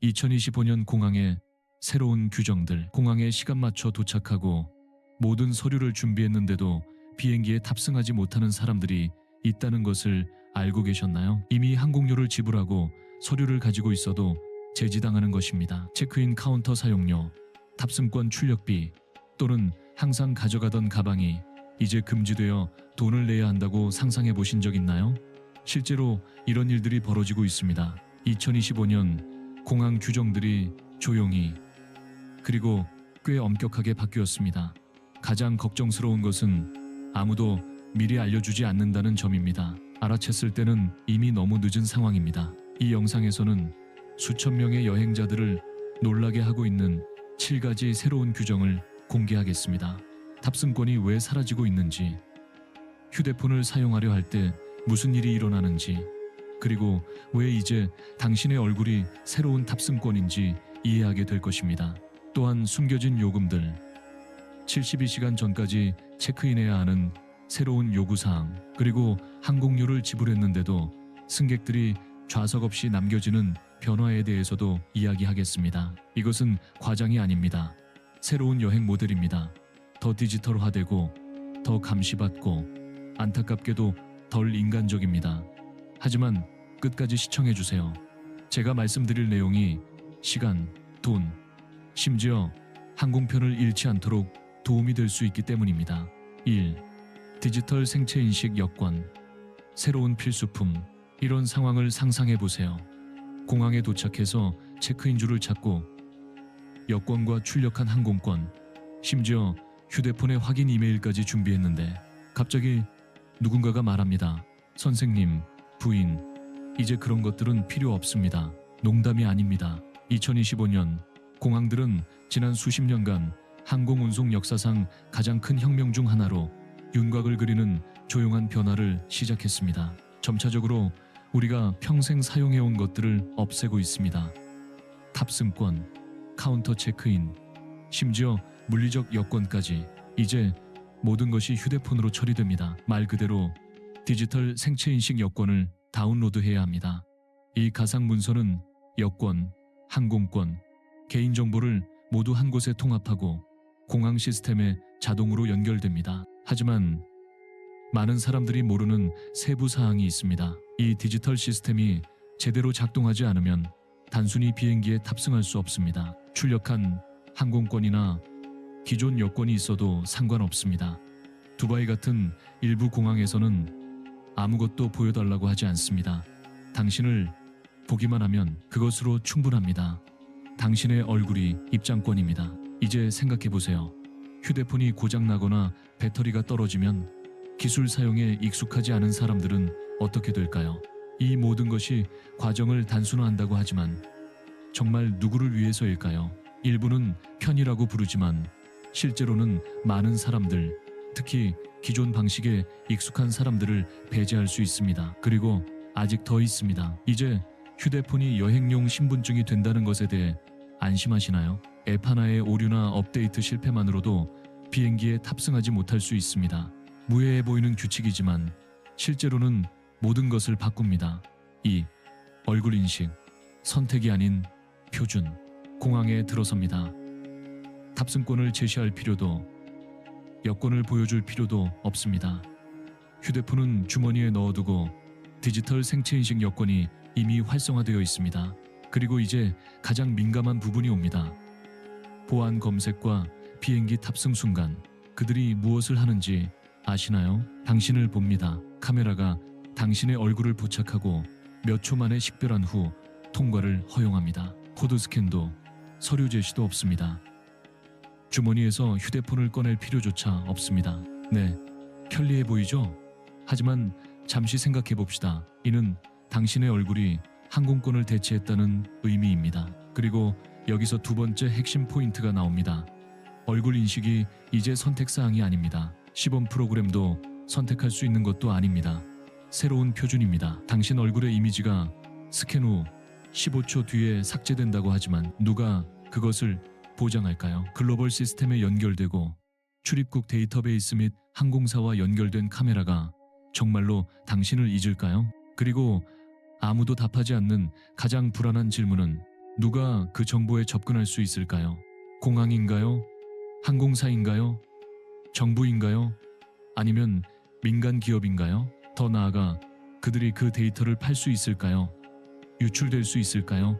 2025년 공항의 새로운 규정들. 공항에 시간 맞춰 도착하고 모든 서류를 준비했는데도 비행기에 탑승하지 못하는 사람들이 있다는 것을 알고 계셨나요? 이미 항공료를 지불하고 서류를 가지고 있어도 제지당하는 것입니다. 체크인 카운터 사용료, 탑승권 출력비 또는 항상 가져가던 가방이 이제 금지되어 돈을 내야 한다고 상상해 보신 적 있나요? 실제로 이런 일들이 벌어지고 있습니다. 2025년 공항 규정들이 조용히 그리고 꽤 엄격하게 바뀌었습니다. 가장 걱정스러운 것은 아무도 미리 알려주지 않는다는 점입니다. 알아챘을 때는 이미 너무 늦은 상황입니다. 이 영상에서는 수천 명의 여행자들을 놀라게 하고 있는 7가지 새로운 규정을 공개하겠습니다. 탑승권이 왜 사라지고 있는지, 휴대폰을 사용하려 할 때 무슨 일이 일어나는지, 그리고 왜 이제 당신의 얼굴이 새로운 탑승권인지 이해하게 될 것입니다. 또한 숨겨진 요금들, 72시간 전까지 체크인해야 하는 새로운 요구사항, 그리고 항공료를 지불했는데도 승객들이 좌석 없이 남겨지는 변화에 대해서도 이야기하겠습니다. 이것은 과장이 아닙니다. 새로운 여행 모델입니다. 더 디지털화되고 더 감시받고 안타깝게도 덜 인간적입니다. 하지만 끝까지 시청해주세요. 제가 말씀드릴 내용이 시간, 돈, 심지어 항공편을 잃지 않도록 도움이 될 수 있기 때문입니다. 1. 디지털 생체인식 여권. 새로운 필수품. 이런 상황을 상상해 보세요. 공항에 도착해서 체크인줄을 찾고 여권과 출력한 항공권, 심지어 휴대폰의 확인 이메일까지 준비했는데 갑자기 누군가가 말합니다. 선생님, 부인, 이제 그런 것들은 필요 없습니다. 농담이 아닙니다. 2025년 공항들은 지난 수십 년간 항공운송 역사상 가장 큰 혁명 중 하나로 윤곽을 그리는 조용한 변화를 시작했습니다. 점차적으로 우리가 평생 사용해온 것들을 없애고 있습니다. 탑승권, 카운터 체크인, 심지어 물리적 여권까지 이제 모든 것이 휴대폰으로 처리됩니다. 말 그대로 디지털 생체인식 여권을 다운로드해야 합니다. 이 가상 문서는 여권, 항공권, 개인정보를 모두 한 곳에 통합하고 공항 시스템에 자동으로 연결됩니다. 하지만 많은 사람들이 모르는 세부 사항이 있습니다. 이 디지털 시스템이 제대로 작동하지 않으면 단순히 비행기에 탑승할 수 없습니다. 출력한 항공권이나 기존 여권이 있어도 상관없습니다. 두바이 같은 일부 공항에서는 아무것도 보여달라고 하지 않습니다. 당신을 보기만 하면 그것으로 충분합니다. 당신의 얼굴이 입장권입니다. 이제 생각해보세요. 휴대폰이 고장나거나 배터리가 떨어지면 기술 사용에 익숙하지 않은 사람들은 어떻게 될까요? 이 모든 것이 과정을 단순화한다고 하지만 정말 누구를 위해서일까요? 일부는 편의라고 부르지만 실제로는 많은 사람들, 특히 기존 방식에 익숙한 사람들을 배제할 수 있습니다. 그리고 아직 더 있습니다. 이제 휴대폰이 여행용 신분증이 된다는 것에 대해 안심하시나요? 앱 하나의 오류나 업데이트 실패만으로도 비행기에 탑승하지 못할 수 있습니다. 무해해 보이는 규칙이지만 실제로는 모든 것을 바꿉니다. 2. 얼굴 인식. 선택이 아닌 표준. 공항에 들어섭니다. 탑승권을 제시할 필요도, 여권을 보여줄 필요도 없습니다. 휴대폰은 주머니에 넣어두고 디지털 생체인식 여권이 이미 활성화되어 있습니다. 그리고 이제 가장 민감한 부분이 옵니다. 보안 검색과 비행기 탑승 순간 그들이 무엇을 하는지 아시나요? 당신을 봅니다. 카메라가 당신의 얼굴을 포착하고 몇 초 만에 식별한 후 통과를 허용합니다. 코드 스캔도 서류 제시도 없습니다. 주머니에서 휴대폰을 꺼낼 필요조차 없습니다. 네, 편리해 보이죠? 하지만 잠시 생각해 봅시다. 이는 당신의 얼굴이 항공권을 대체했다는 의미입니다. 그리고 여기서 두 번째 핵심 포인트가 나옵니다. 얼굴 인식이 이제 선택사항이 아닙니다. 시범 프로그램도 선택할 수 있는 것도 아닙니다. 새로운 표준입니다. 당신 얼굴의 이미지가 스캔 후 15초 뒤에 삭제된다고 하지만 누가 그것을 보장할까요? 글로벌 시스템에 연결되고 출입국 데이터베이스 및 항공사와 연결된 카메라가 정말로 당신을 잊을까요? 그리고 아무도 답하지 않는 가장 불안한 질문은 누가 그 정보에 접근할 수 있을까요? 공항인가요? 항공사인가요? 정부인가요? 아니면 민간 기업인가요? 더 나아가 그들이 그 데이터를 팔 수 있을까요? 유출될 수 있을까요?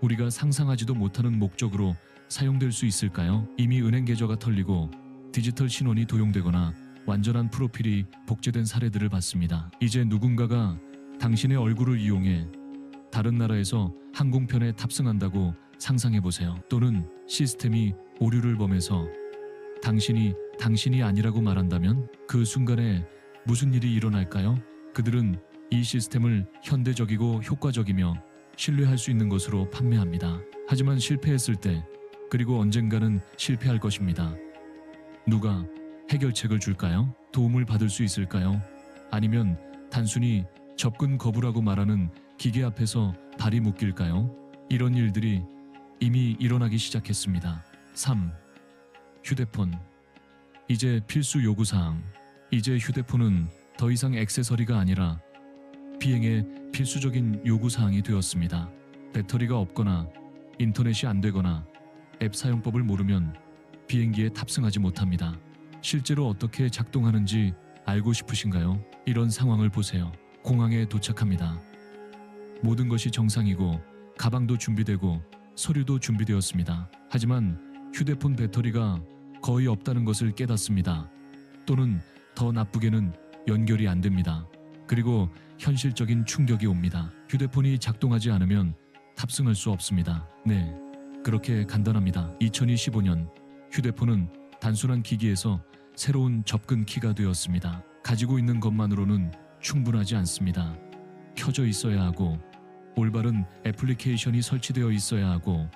우리가 상상하지도 못하는 목적으로 사용될 수 있을까요? 이미 은행 계좌가 털리고 디지털 신원이 도용되거나 완전한 프로필이 복제된 사례들을 봤습니다. 이제 누군가가 당신의 얼굴을 이용해 다른 나라에서 항공편에 탑승한다고 상상해 보세요. 또는 시스템이 오류를 범해서 당신이 아니라고 말한다면 그 순간에 무슨 일이 일어날까요? 그들은 이 시스템을 현대적이고 효과적이며 신뢰할 수 있는 것으로 판매합니다. 하지만 실패했을 때, 그리고 언젠가는 실패할 것입니다. 누가 해결책을 줄까요? 도움을 받을 수 있을까요? 아니면 단순히 접근 거부라고 말하는 기계 앞에서 발이 묶일까요? 이런 일들이 이미 일어나기 시작했습니다. 3. 휴대폰. 이제 필수 요구사항. 이제 휴대폰은 더 이상 액세서리가 아니라 비행의 필수적인 요구사항이 되었습니다. 배터리가 없거나 인터넷이 안 되거나 앱 사용법을 모르면 비행기에 탑승하지 못합니다. 실제로 어떻게 작동하는지 알고 싶으신가요? 이런 상황을 보세요. 공항에 도착합니다. 모든 것이 정상이고 가방도 준비되고 서류도 준비되었습니다. 하지만 휴대폰 배터리가 거의 없다는 것을 깨닫습니다. 또는 더 나쁘게는 연결이 안 됩니다. 그리고 현실적인 충격이 옵니다. 휴대폰이 작동하지 않으면 탑승할 수 없습니다. 네, 그렇게 간단합니다. 2025년 휴대폰은 단순한 기기에서 새로운 접근 키가 되었습니다. 가지고 있는 것만으로는 충분하지 않습니다. 켜져 있어야 하고 올바른 애플리케이션이 설치되어 있어야 하고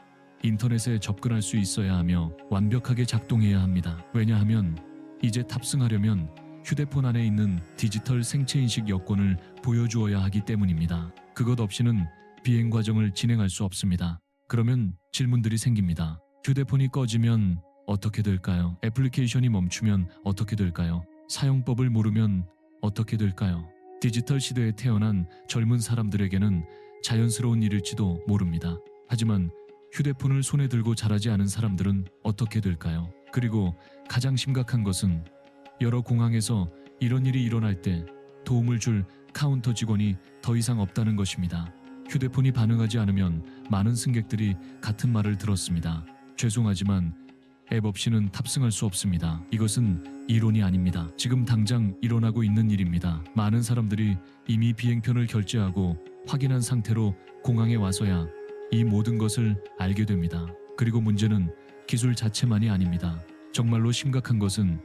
인터넷에 접근할 수 있어야 하며 완벽하게 작동해야 합니다. 왜냐하면 이제 탑승하려면 휴대폰 안에 있는 디지털 생체인식 여권을 보여주어야 하기 때문입니다. 그것 없이는 비행 과정을 진행할 수 없습니다. 그러면 질문들이 생깁니다. 휴대폰이 꺼지면 어떻게 될까요? 애플리케이션이 멈추면 어떻게 될까요? 사용법을 모르면 어떻게 될까요? 디지털 시대에 태어난 젊은 사람들에게는 자연스러운 일일지도 모릅니다. 하지만 휴대폰을 손에 들고 자라지 않은 사람들은 어떻게 될까요? 그리고 가장 심각한 것은 여러 공항에서 이런 일이 일어날 때 도움을 줄 카운터 직원이 더 이상 없다는 것입니다. 휴대폰이 반응하지 않으면 많은 승객들이 같은 말을 들었습니다. 죄송하지만 앱 없이는 탑승할 수 없습니다. 이것은 이론이 아닙니다. 지금 당장 일어나고 있는 일입니다. 많은 사람들이 이미 비행편을 결제하고 확인한 상태로 공항에 와서야 이 모든 것을 알게 됩니다. 그리고 문제는 기술 자체만이 아닙니다. 정말로 심각한 것은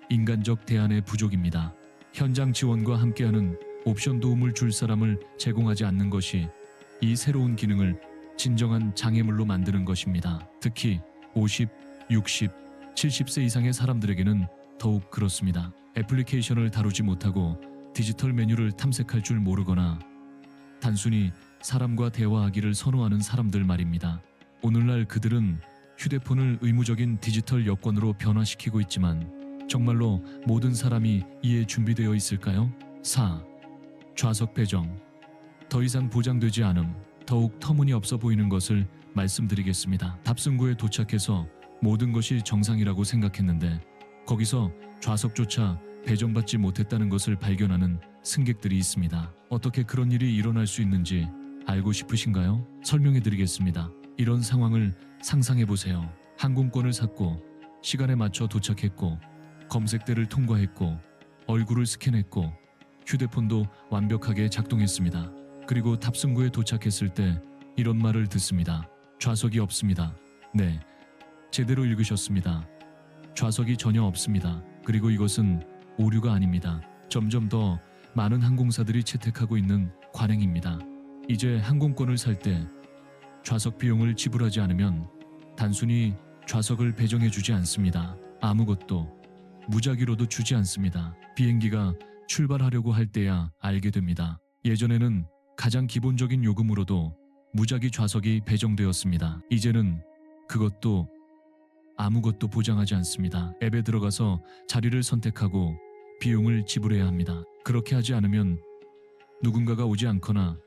인간적 대안의 부족입니다. 현장 지원과 함께하는 옵션 도움을 줄 사람을 제공하지 않는 것이 이 새로운 기능을 진정한 장애물로 만드는 것입니다. 특히 50, 60, 70세 이상의 사람들에게는 더욱 그렇습니다. 애플리케이션을 다루지 못하고 디지털 메뉴를 탐색할 줄 모르거나 단순히 사람과 대화하기를 선호하는 사람들 말입니다. 오늘날 그들은 휴대폰을 의무적인 디지털 여권으로 변화시키고 있지만 정말로 모든 사람이 이에 준비되어 있을까요? 4. 좌석 배정. 더 이상 보장되지 않음. 더욱 터무니없어 보이는 것을 말씀드리겠습니다. 탑승구에 도착해서 모든 것이 정상이라고 생각했는데 거기서 좌석조차 배정받지 못했다는 것을 발견하는 승객들이 있습니다. 어떻게 그런 일이 일어날 수 있는지 알고 싶으신가요? 설명해 드리겠습니다. 이런 상황을 상상해 보세요. 항공권을 샀고 시간에 맞춰 도착했고 검색대를 통과했고 얼굴을 스캔했고 휴대폰도 완벽하게 작동했습니다. 그리고 탑승구에 도착했을 때 이런 말을 듣습니다. 좌석이 없습니다. 네, 제대로 읽으셨습니다. 좌석이 전혀 없습니다. 그리고 이것은 오류가 아닙니다. 점점 더 많은 항공사들이 채택하고 있는 관행입니다. 이제 항공권을 살 때 좌석 비용을 지불하지 않으면 단순히 좌석을 배정해 주지 않습니다. 아무것도 무작위로도 주지 않습니다. 비행기가 출발하려고 할 때야 알게 됩니다. 예전에는 가장 기본적인 요금으로도 무작위 좌석이 배정되었습니다. 이제는 그것도 아무것도 보장하지 않습니다. 앱에 들어가서 자리를 선택하고 비용을 지불해야 합니다. 그렇게 하지 않으면 누군가가 오지 않거나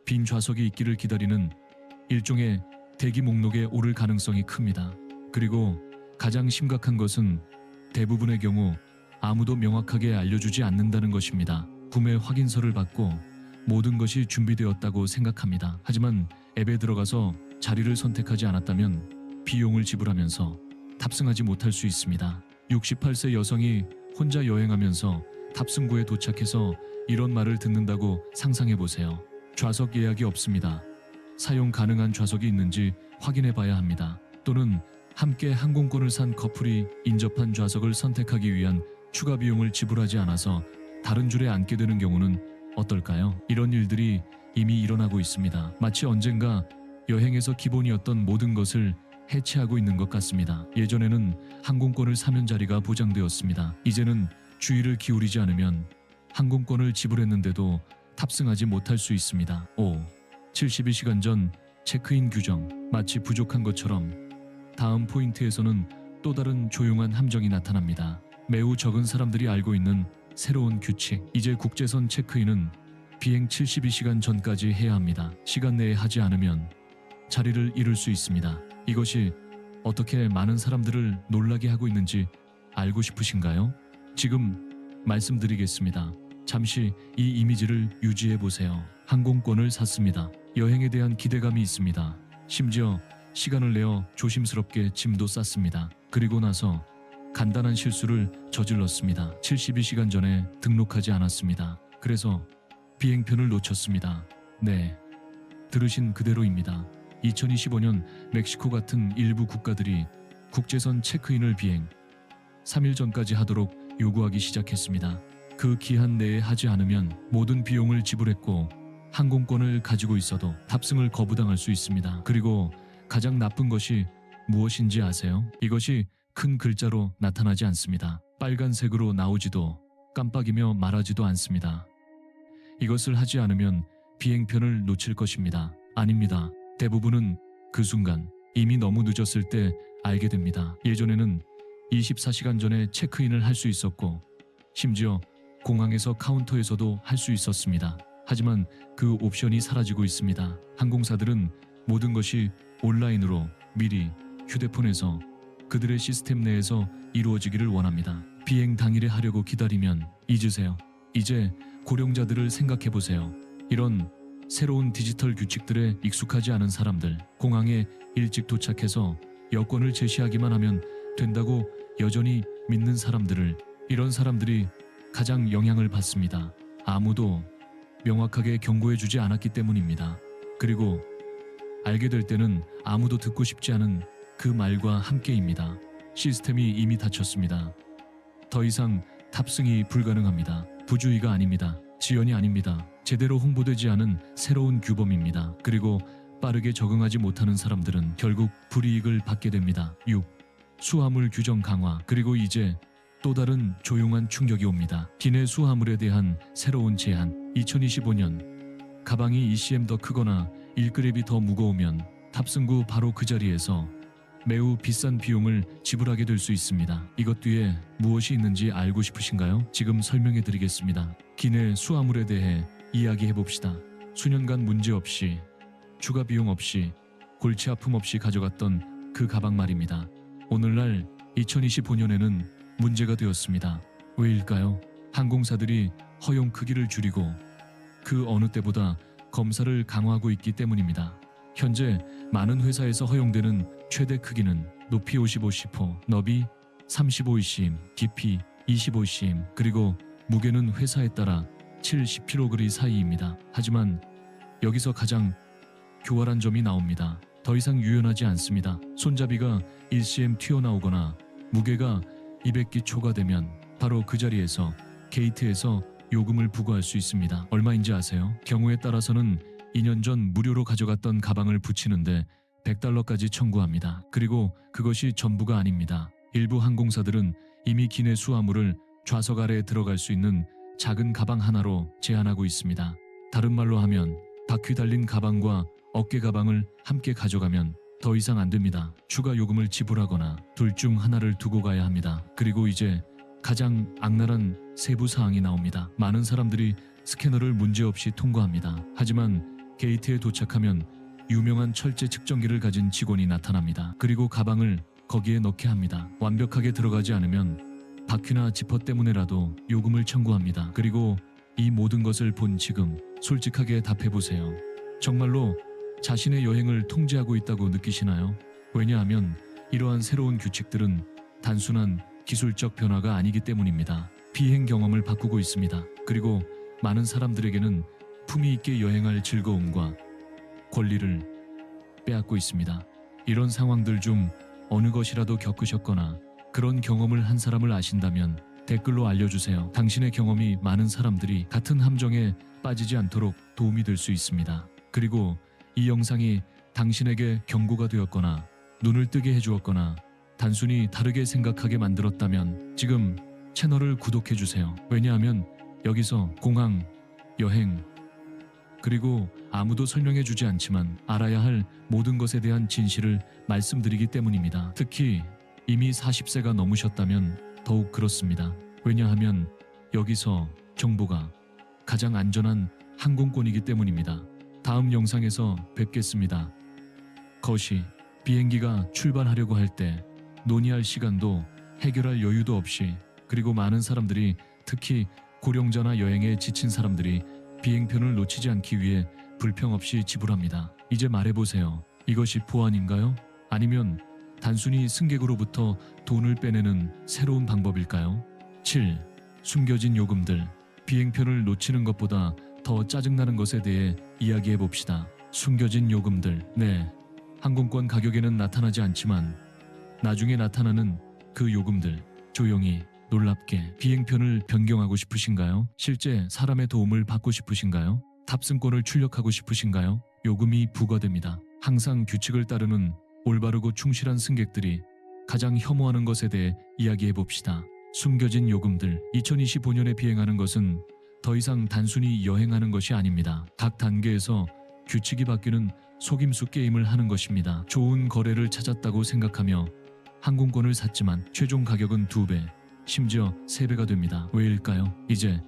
빈 좌석이 있기를 기다리는 일종의 대기 목록에 오를 가능성이 큽니다. 그리고 가장 심각한 것은 대부분의 경우 아무도 명확하게 알려주지 않는다는 것입니다. 구매 확인서를 받고 모든 것이 준비되었다고 생각합니다. 하지만 앱에 들어가서 자리를 선택하지 않았다면 비용을 지불하면서 탑승하지 못할 수 있습니다. 68세 여성이 혼자 여행하면서 탑승구에 도착해서 이런 말을 듣는다고 상상해 보세요. 좌석 예약이 없습니다. 사용 가능한 좌석이 있는지 확인해 봐야 합니다. 또는 함께 항공권을 산 커플이 인접한 좌석을 선택하기 위한 추가 비용을 지불하지 않아서 다른 줄에 앉게 되는 경우는 어떨까요? 이런 일들이 이미 일어나고 있습니다. 마치 언젠가 여행에서 기본이었던 모든 것을 해체하고 있는 것 같습니다. 예전에는 항공권을 사면 자리가 보장되었습니다. 이제는 주의를 기울이지 않으면 항공권을 지불했는데도 탑승하지 못할 수 있습니다. 5. 72시간 전 체크인 규정. 마치 부족한 것처럼 다음 포인트에서는 또 다른 조용한 함정이 나타납니다. 매우 적은 사람들이 알고 있는 새로운 규칙. 이제 국제선 체크인은 비행 72시간 전까지 해야 합니다. 시간 내에 하지 않으면 자리를 잃을 수 있습니다. 이것이 어떻게 많은 사람들을 놀라게 하고 있는지 알고 싶으신가요? 지금 말씀드리겠습니다. 잠시 이 이미지를 유지해 보세요. 항공권을 샀습니다. 여행에 대한 기대감이 있습니다. 심지어 시간을 내어 조심스럽게 짐도 쌌습니다. 그리고 나서 간단한 실수를 저질렀습니다. 72시간 전에 등록하지 않았습니다. 그래서 비행편을 놓쳤습니다. 네, 들으신 그대로입니다. 2025년 멕시코 같은 일부 국가들이 국제선 체크인을 비행 3일 전까지 하도록 요구하기 시작했습니다. 그 기한 내에 하지 않으면 모든 비용을 지불했고 항공권을 가지고 있어도 탑승을 거부당할 수 있습니다. 그리고 가장 나쁜 것이 무엇인지 아세요? 이것이 큰 글자로 나타나지 않습니다. 빨간색으로 나오지도 깜빡이며 말하지도 않습니다. 이것을 하지 않으면 비행편을 놓칠 것입니다. 아닙니다. 대부분은 그 순간 이미 너무 늦었을 때 알게 됩니다. 예전에는 24시간 전에 체크인을 할 수 있었고 심지어 공항에서 카운터에서도 할 수 있었습니다. 하지만 그 옵션이 사라지고 있습니다. 항공사들은 모든 것이 온라인으로 미리 휴대폰에서 그들의 시스템 내에서 이루어지기를 원합니다. 비행 당일에 하려고 기다리면 잊으세요. 이제 고령자들을 생각해 보세요. 이런 새로운 디지털 규칙들에 익숙하지 않은 사람들, 공항에 일찍 도착해서 여권을 제시하기만 하면 된다고 여전히 믿는 사람들을, 이런 사람들이 가장 영향을 받습니다. 아무도 명확하게 경고해주지 않았기 때문입니다. 그리고 알게 될 때는 아무도 듣고 싶지 않은 그 말과 함께입니다. 시스템이 이미 닫혔습니다. 더 이상 탑승이 불가능합니다. 부주의가 아닙니다. 지연이 아닙니다. 제대로 홍보되지 않은 새로운 규범입니다. 그리고 빠르게 적응하지 못하는 사람들은 결국 불이익을 받게 됩니다. 6. 수화물 규정 강화. 그리고 이제 또 다른 조용한 충격이 옵니다. 기내 수화물에 대한 새로운 제한. 2025년 가방이 2cm 더 크거나 1g이 더 무거우면 탑승 후 바로 그 자리에서 매우 비싼 비용을 지불하게 될 수 있습니다. 이것 뒤에 무엇이 있는지 알고 싶으신가요? 지금 설명해 드리겠습니다. 기내 수화물에 대해 이야기해 봅시다. 수년간 문제 없이, 추가 비용 없이, 골치 아픔 없이 가져갔던 그 가방 말입니다. 오늘날 2025년에는 문제가 되었습니다. 왜일까요? 항공사들이 허용 크기를 줄이고 그 어느 때보다 검사를 강화하고 있기 때문입니다. 현재 많은 회사에서 허용되는 최대 크기는 높이 55cm, 너비 35cm, 깊이 25cm, 그리고 무게는 회사에 따라 7-10kg 사이입니다. 하지만 여기서 가장 교활한 점이 나옵니다. 더 이상 유연하지 않습니다. 손잡이가 1cm 튀어나오거나 무게가 200기 초과되면 바로 그 자리에서 게이트에서 요금을 부과할 수 있습니다. 얼마인지 아세요? 경우에 따라서는 2년 전 무료로 가져갔던 가방을 붙이는데 $100까지 청구합니다. 그리고 그것이 전부가 아닙니다. 일부 항공사들은 이미 기내 수화물을 좌석 아래에 들어갈 수 있는 작은 가방 하나로 제한하고 있습니다. 다른 말로 하면 바퀴 달린 가방과 어깨 가방을 함께 가져가면 더 이상 안 됩니다. 추가 요금을 지불하거나 둘 중 하나를 두고 가야 합니다. 그리고 이제 가장 악랄한 세부 사항이 나옵니다. 많은 사람들이 스캐너를 문제없이 통과합니다. 하지만 게이트에 도착하면 유명한 철제 측정기를 가진 직원이 나타납니다. 그리고 가방을 거기에 넣게 합니다. 완벽하게 들어가지 않으면 바퀴나 지퍼 때문에라도 요금을 청구합니다. 그리고 이 모든 것을 본 지금 솔직하게 답해보세요. 정말로 자신의 여행을 통제하고 있다고 느끼시나요? 왜냐하면 이러한 새로운 규칙들은 단순한 기술적 변화가 아니기 때문입니다. 비행 경험을 바꾸고 있습니다. 그리고 많은 사람들에게는 품위 있게 여행할 즐거움과 권리를 빼앗고 있습니다. 이런 상황들 중 어느 것이라도 겪으셨거나 그런 경험을 한 사람을 아신다면 댓글로 알려주세요. 당신의 경험이 많은 사람들이 같은 함정에 빠지지 않도록 도움이 될 수 있습니다. 그리고 이 영상이 당신에게 경고가 되었거나 눈을 뜨게 해주었거나 단순히 다르게 생각하게 만들었다면 지금 채널을 구독해주세요. 왜냐하면 여기서 공항, 여행, 그리고 아무도 설명해주지 않지만 알아야 할 모든 것에 대한 진실을 말씀드리기 때문입니다. 특히 이미 40세가 넘으셨다면 더욱 그렇습니다. 왜냐하면 여기서 정보가 가장 안전한 항공권이기 때문입니다. 다음 영상에서 뵙겠습니다. 거시, 비행기가 출발하려고 할 때 논의할 시간도 해결할 여유도 없이 그리고 많은 사람들이 특히 고령자나 여행에 지친 사람들이 비행편을 놓치지 않기 위해 불평 없이 지불합니다. 이제 말해보세요. 이것이 보안인가요? 아니면 단순히 승객으로부터 돈을 빼내는 새로운 방법일까요? 7. 숨겨진 요금들. 비행편을 놓치는 것보다 더 짜증나는 것에 대해 이야기해 봅시다. 숨겨진 요금들. 네. 항공권 가격에는 나타나지 않지만 나중에 나타나는 그 요금들. 조용히 놀랍게 비행편을 변경하고 싶으신가요? 실제 사람의 도움을 받고 싶으신가요? 탑승권을 출력하고 싶으신가요? 요금이 부과됩니다. 항상 규칙을 따르는 올바르고 충실한 승객들이 가장 혐오하는 것에 대해 이야기해 봅시다. 숨겨진 요금들. 2025년에 비행하는 것은 더 이상 단순히 여행하는 것이 아닙니다. 각 단계에서 규칙이 바뀌는 속임수 게임을 하는 것입니다. 좋은 거래를 찾았다고 생각하며 항공권을 샀지만 최종 가격은 2배, 심지어 3배가 됩니다. 왜일까요? 이제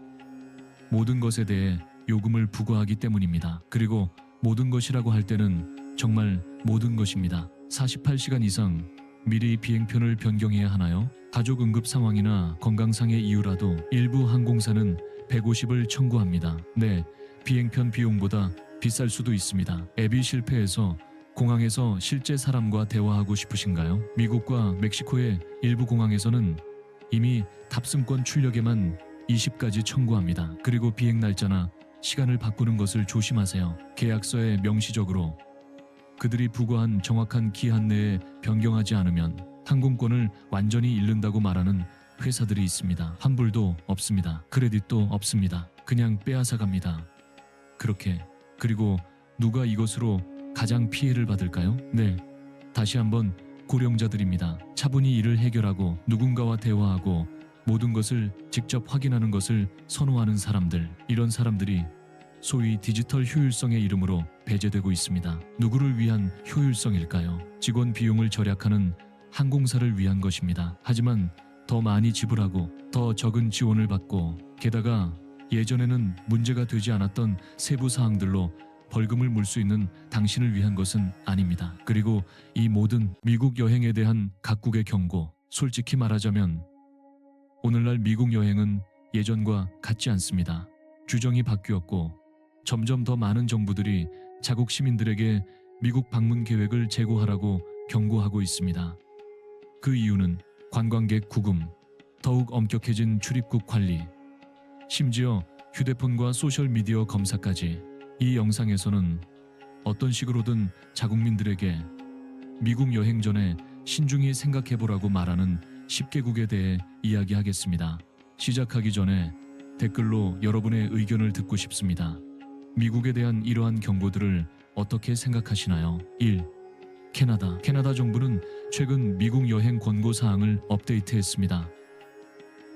모든 것에 대해 요금을 부과하기 때문입니다. 그리고 모든 것이라고 할 때는 정말 모든 것입니다. 48시간 이상 미리 비행편을 변경해야 하나요? 가족 응급 상황이나 건강상의 이유라도 일부 항공사는 150을 청구합니다. 네, 비행편 비용보다 비쌀 수도 있습니다. 앱이 실패해서 공항에서 실제 사람과 대화하고 싶으신가요? 미국과 멕시코의 일부 공항에서는 이미 탑승권 출력에만 20까지 청구합니다. 그리고 비행 날짜나 시간을 바꾸는 것을 조심하세요. 계약서에 명시적으로 그들이 부과한 정확한 기한 내에 변경하지 않으면 항공권을 완전히 잃는다고 말하는 회사들이 있습니다. 환불도 없습니다. 크레딧도 없습니다. 그냥 빼앗아 갑니다. 그렇게. 그리고 누가 이것으로 가장 피해를 받을까요? 네, 다시 한번 고령자들입니다. 차분히 일을 해결하고 누군가와 대화하고 모든 것을 직접 확인하는 것을 선호하는 사람들. 이런 사람들이 소위 디지털 효율성의 이름으로 배제되고 있습니다. 누구를 위한 효율성일까요? 직원 비용을 절약하는 항공사를 위한 것입니다. 하지만 더 많이 지불하고 더 적은 지원을 받고 게다가 예전에는 문제가 되지 않았던 세부 사항들로 벌금을 물 수 있는 당신을 위한 것은 아닙니다. 그리고 이 모든 미국 여행에 대한 각국의 경고. 솔직히 말하자면 오늘날 미국 여행은 예전과 같지 않습니다. 규정이 바뀌었고 점점 더 많은 정부들이 자국 시민들에게 미국 방문 계획을 재고하라고 경고하고 있습니다. 그 이유는 관광객 구금, 더욱 엄격해진 출입국 관리, 심지어 휴대폰과 소셜미디어 검사까지. 이 영상에서는 어떤 식으로든 자국민들에게 미국 여행 전에 신중히 생각해보라고 말하는 10개국에 대해 이야기하겠습니다. 시작하기 전에 댓글로 여러분의 의견을 듣고 싶습니다. 미국에 대한 이러한 경고들을 어떻게 생각하시나요? 1. 캐나다. 캐나다 정부는 최근 미국 여행 권고 사항을 업데이트했습니다.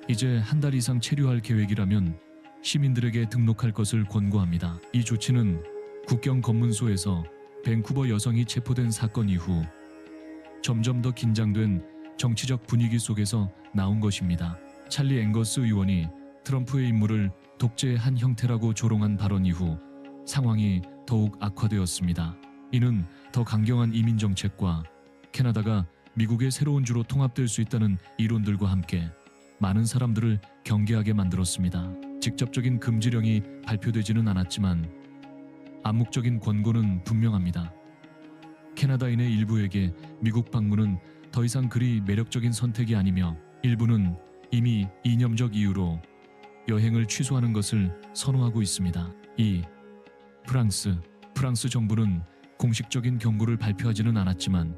이제 한 달 이상 체류할 계획이라면 시민들에게 등록할 것을 권고합니다. 이 조치는 국경 검문소에서 밴쿠버 여성이 체포된 사건 이후 점점 더 긴장된 정치적 분위기 속에서 나온 것입니다. 찰리 앵거스 의원이 트럼프의 임무를 독재의 한 형태라고 조롱한 발언 이후 상황이 더욱 악화되었습니다. 이는 더 강경한 이민 정책과 캐나다가 미국의 새로운 주로 통합될 수 있다는 이론들과 함께 많은 사람들을 경계하게 만들었습니다. 직접적인 금지령이 발표되지는 않았지만 암묵적인 권고는 분명합니다. 캐나다인의 일부에게 미국 방문은 더 이상 그리 매력적인 선택이 아니며 일부는 이미 이념적 이유로 여행을 취소하는 것을 선호하고 있습니다. 2. 프랑스 정부는 공식적인 경고를 발표하지는 않았지만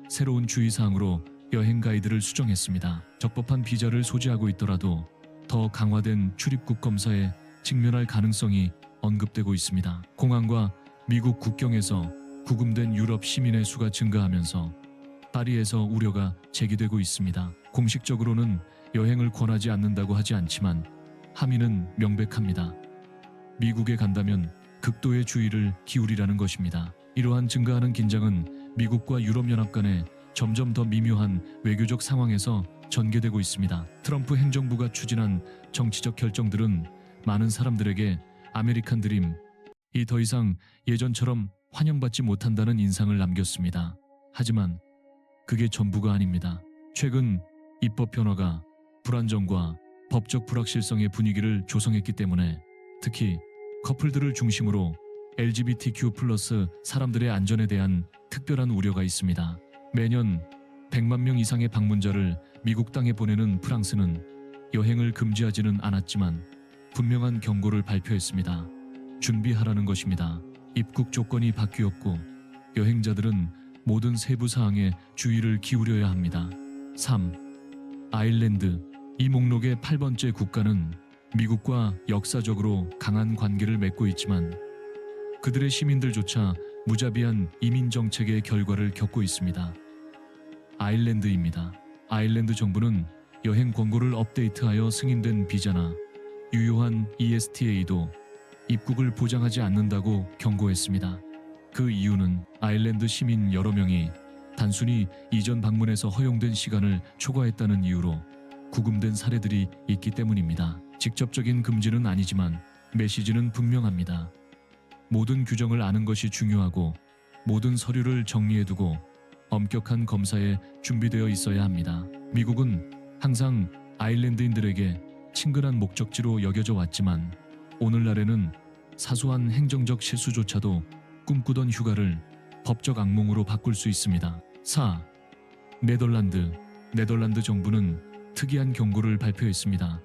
새로운 주의사항으로 여행 가이드를 수정했습니다. 적법한 비자를 소지하고 있더라도 더 강화된 출입국 검사에 직면할 가능성이 언급되고 있습니다. 공항과 미국 국경에서 구금된 유럽 시민의 수가 증가하면서 파리에서 우려가 제기되고 있습니다. 공식적으로는 여행을 권하지 않는다고 하지 않지만 함의는 명백합니다. 미국에 간다면 극도의 주의를 기울이라는 것입니다. 이러한 증가하는 긴장은 미국과 유럽연합 간의 점점 더 미묘한 외교적 상황에서 전개되고 있습니다. 트럼프 행정부가 추진한 정치적 결정들은 많은 사람들에게 아메리칸 드림이 더 이상 예전처럼 환영받지 못한다는 인상을 남겼습니다. 하지만 그게 전부가 아닙니다. 최근 입법 변화가 불안정과 법적 불확실성의 분위기를 조성했기 때문에 특히 커플들을 중심으로 LGBTQ+ 사람들의 안전에 대한 특별한 우려가 있습니다. 매년 100만 명 이상의 방문자를 미국 땅에 보내는 프랑스는 여행을 금지하지는 않았지만 분명한 경고를 발표했습니다. 준비하라는 것입니다. 입국 조건이 바뀌었고 여행자들은 모든 세부 사항에 주의를 기울여야 합니다. 3. 아일랜드. 이 목록의 8번째 국가는 미국과 역사적으로 강한 관계를 맺고 있지만 그들의 시민들조차 무자비한 이민 정책의 결과를 겪고 있습니다. 아일랜드입니다. 아일랜드 정부는 여행 권고를 업데이트하여 승인된 비자나 유효한 ESTA도 입국을 보장하지 않는다고 경고했습니다. 그 이유는 아일랜드 시민 여러 명이 단순히 이전 방문에서 허용된 시간을 초과했다는 이유로 구금된 사례들이 있기 때문입니다. 직접적인 금지는 아니지만 메시지는 분명합니다. 모든 규정을 아는 것이 중요하고 모든 서류를 정리해두고 엄격한 검사에 준비되어 있어야 합니다. 미국은 항상 아일랜드인들에게 친근한 목적지로 여겨져 왔지만 오늘날에는 사소한 행정적 실수조차도 꿈꾸던 휴가를 법적 악몽으로 바꿀 수 있습니다. 4. 네덜란드 정부는 특이한 경고를 발표했습니다.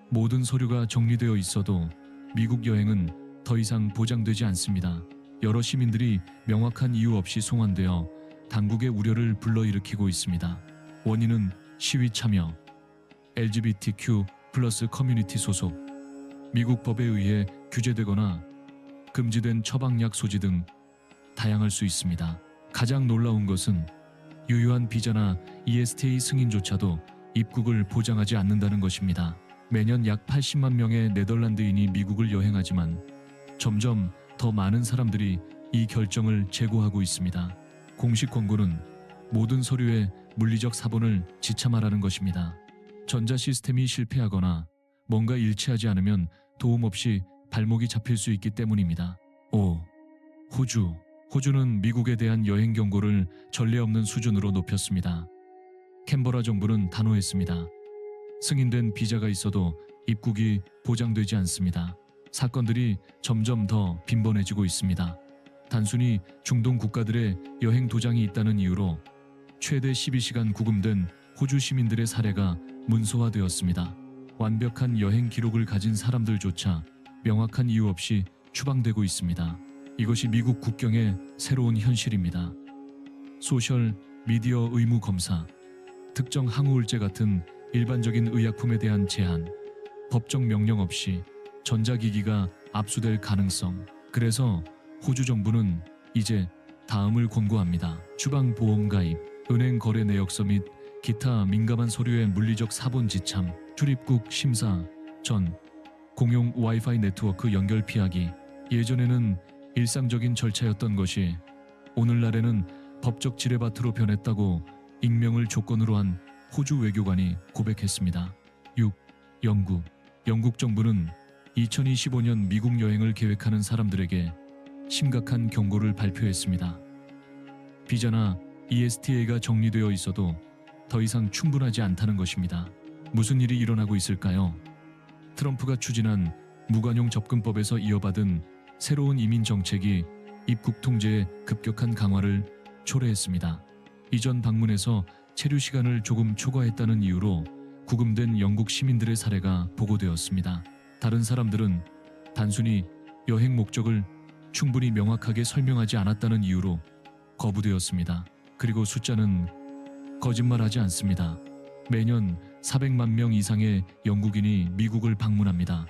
모든 서류가 정리되어 있어도 미국 여행은 더 이상 보장되지 않습니다. 여러 시민들이 명확한 이유 없이 송환되어 당국의 우려를 불러일으키고 있습니다. 원인은 시위 참여, LGBTQ+ 커뮤니티 소속, 미국 법에 의해 규제되거나 금지된 처방약 소지 등 다양할 수 있습니다. 가장 놀라운 것은 유효한 비자나 ESTA 승인조차도 입국을 보장하지 않는다는 것입니다. 매년 약 80만 명의 네덜란드인이 미국을 여행하지만 점점 더 많은 사람들이 이 결정을 재고하고 있습니다. 공식 권고는 모든 서류에 물리적 사본을 지참하라는 것입니다. 전자 시스템이 실패하거나 뭔가 일치하지 않으면 도움 없이 발목이 잡힐 수 있기 때문입니다. 5. 호주는 미국에 대한 여행 경고를 전례 없는 수준으로 높였습니다. 캔버라 정부는 단호했습니다. 승인된 비자가 있어도 입국이 보장되지 않습니다. 사건들이 점점 더 빈번해지고 있습니다. 단순히 중동 국가들의 여행 도장이 있다는 이유로 최대 12시간 구금된 호주 시민들의 사례가 문서화되었습니다. 완벽한 여행 기록을 가진 사람들조차 명확한 이유 없이 추방되고 있습니다. 이것이 미국 국경의 새로운 현실입니다. 소셜 미디어 의무 검사, 특정 항우울제 같은 일반적인 의약품에 대한 제한, 법적 명령 없이 전자기기가 압수될 가능성. 그래서 호주 정부는 이제 다음을 권고합니다. 추방보험 가입, 은행 거래 내역서 및 기타 민감한 서류의 물리적 사본 지참, 출입국 심사 전, 공용 와이파이 네트워크 연결 피하기. 예전에는 일상적인 절차였던 것이 오늘날에는 법적 지뢰밭으로 변했다고 익명을 조건으로 한 호주 외교관이 고백했습니다. 6. 영국 정부는 2025년 미국 여행을 계획하는 사람들에게 심각한 경고를 발표했습니다. 비자나 ESTA가 정리되어 있어도 더 이상 충분하지 않다는 것입니다. 무슨 일이 일어나고 있을까요? 트럼프가 추진한 무관용 접근법에서 이어받은 새로운 이민 정책이 입국 통제의 급격한 강화를 초래했습니다. 이전 방문에서 체류 시간을 조금 초과했다는 이유로 구금된 영국 시민들의 사례가 보고되었습니다. 다른 사람들은 단순히 여행 목적을 충분히 명확하게 설명하지 않았다는 이유로 거부되었습니다. 그리고 숫자는 거짓말하지 않습니다. 매년 400만 명 이상의 영국인이 미국을 방문합니다.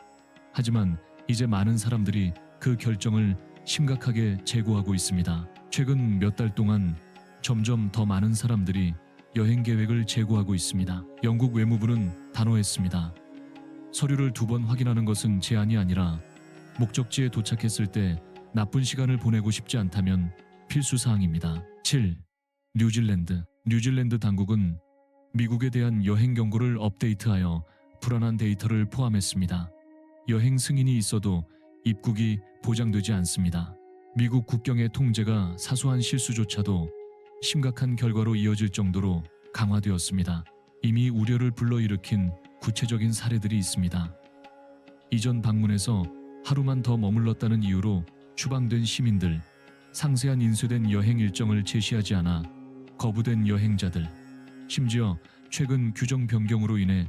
하지만 이제 많은 사람들이 그 결정을 심각하게 재고하고 있습니다. 최근 몇 달 동안 점점 더 많은 사람들이 여행 계획을 재고하고 있습니다. 영국 외무부는 단호했습니다. 서류를 2번 확인하는 것은 제한이 아니라 목적지에 도착했을 때 나쁜 시간을 보내고 싶지 않다면 필수 사항입니다. 7. 뉴질랜드 당국은 미국에 대한 여행 경고를 업데이트하여 불안한 데이터를 포함했습니다. 여행 승인이 있어도 입국이 보장되지 않습니다. 미국 국경의 통제가 사소한 실수조차도 심각한 결과로 이어질 정도로 강화되었습니다. 이미 우려를 불러일으킨 구체적인 사례들이 있습니다. 이전 방문에서 하루만 더 머물렀다는 이유로 추방된 시민들, 상세한 인쇄된 여행 일정을 제시하지 않아 거부된 여행자들, 심지어 최근 규정 변경으로 인해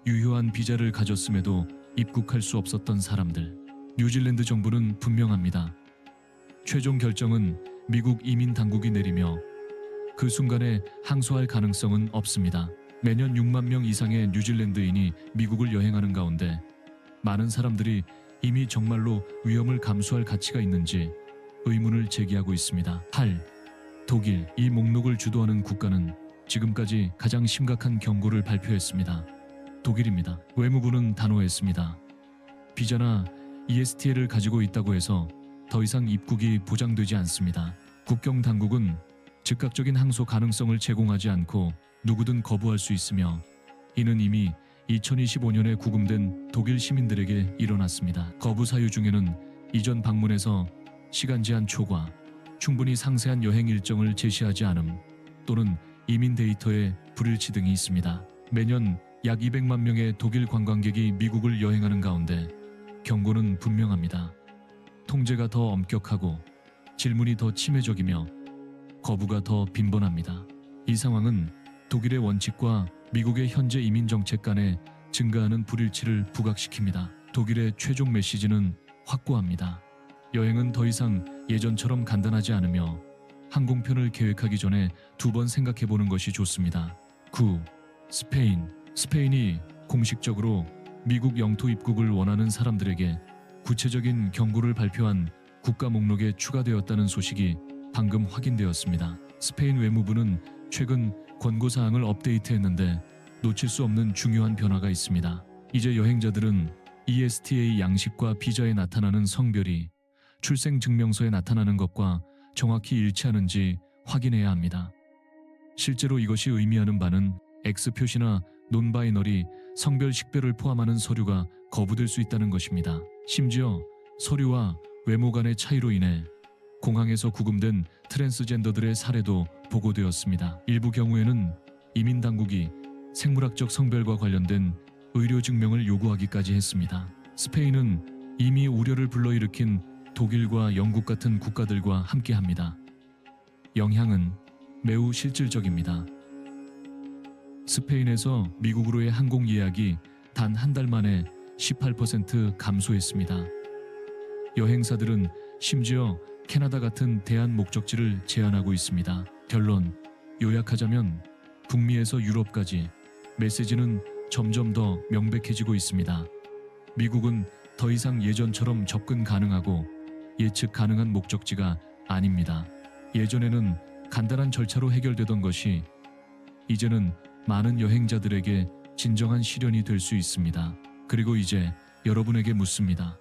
유효한 비자를 가졌음에도 입국할 수 없었던 사람들. 뉴질랜드 정부는 분명합니다. 최종 결정은 미국 이민 당국이 내리며 그 순간에 항소할 가능성은 없습니다. 매년 6만 명 이상의 뉴질랜드인이 미국을 여행하는 가운데 많은 사람들이 이미 정말로 위험을 감수할 가치가 있는지 의문을 제기하고 있습니다. 8. 독일. 이 목록을 주도하는 국가는 지금까지 가장 심각한 경고를 발표했습니다. 독일입니다. 외무부는 단호했습니다. 비자나 ESTA를 가지고 있다고 해서 더 이상 입국이 보장되지 않습니다. 국경 당국은 즉각적인 항소 가능성을 제공하지 않고 누구든 거부할 수 있으며 이는 이미 2025년에 구금된 독일 시민들에게 일어났습니다. 거부 사유 중에는 이전 방문에서 시간 제한 초과, 충분히 상세한 여행 일정을 제시하지 않음 또는 이민 데이터의 불일치 등이 있습니다. 매년 약 200만 명의 독일 관광객이 미국을 여행하는 가운데 경고는 분명합니다. 통제가 더 엄격하고 질문이 더 치매적이며 거부가 더 빈번합니다. 이 상황은 독일의 원칙과 미국의 현재 이민 정책 간의 증가하는 불일치를 부각시킵니다. 독일의 최종 메시지는 확고합니다. 여행은 더 이상 예전처럼 간단하지 않으며 항공편을 계획하기 전에 2번 생각해보는 것이 좋습니다. 9. 스페인이 공식적으로 미국 영토 입국을 원하는 사람들에게 구체적인 경고를 발표한 국가 목록에 추가되었다는 소식이 방금 확인되었습니다. 스페인 외무부는 최근 권고사항을 업데이트했는데 놓칠 수 없는 중요한 변화가 있습니다. 이제 여행자들은 ESTA 양식과 비자에 나타나는 성별이 출생증명서에 나타나는 것과 정확히 일치하는지 확인해야 합니다. 실제로 이것이 의미하는 바는 X 표시나 논바이너리 성별 식별을 포함하는 서류가 거부될 수 있다는 것입니다. 심지어 서류와 외모 간의 차이로 인해 공항에서 구금된 트랜스젠더들의 사례도 보고되었습니다. 일부 경우에는 이민 당국이 생물학적 성별과 관련된 의료 증명을 요구하기까지 했습니다. 스페인은 이미 우려를 불러일으킨 독일과 영국 같은 국가들과 함께합니다. 영향은 매우 실질적입니다. 스페인에서 미국으로의 항공 예약이 단 한 달 만에 18% 감소했습니다. 여행사들은 심지어 캐나다 같은 대안 목적지를 제한하고 있습니다. 결론, 요약하자면 북미에서 유럽까지 메시지는 점점 더 명백해지고 있습니다. 미국은 더 이상 예전처럼 접근 가능하고 예측 가능한 목적지가 아닙니다. 예전에는 간단한 절차로 해결되던 것이 이제는 많은 여행자들에게 진정한 시련이 될 수 있습니다. 그리고 이제 여러분에게 묻습니다.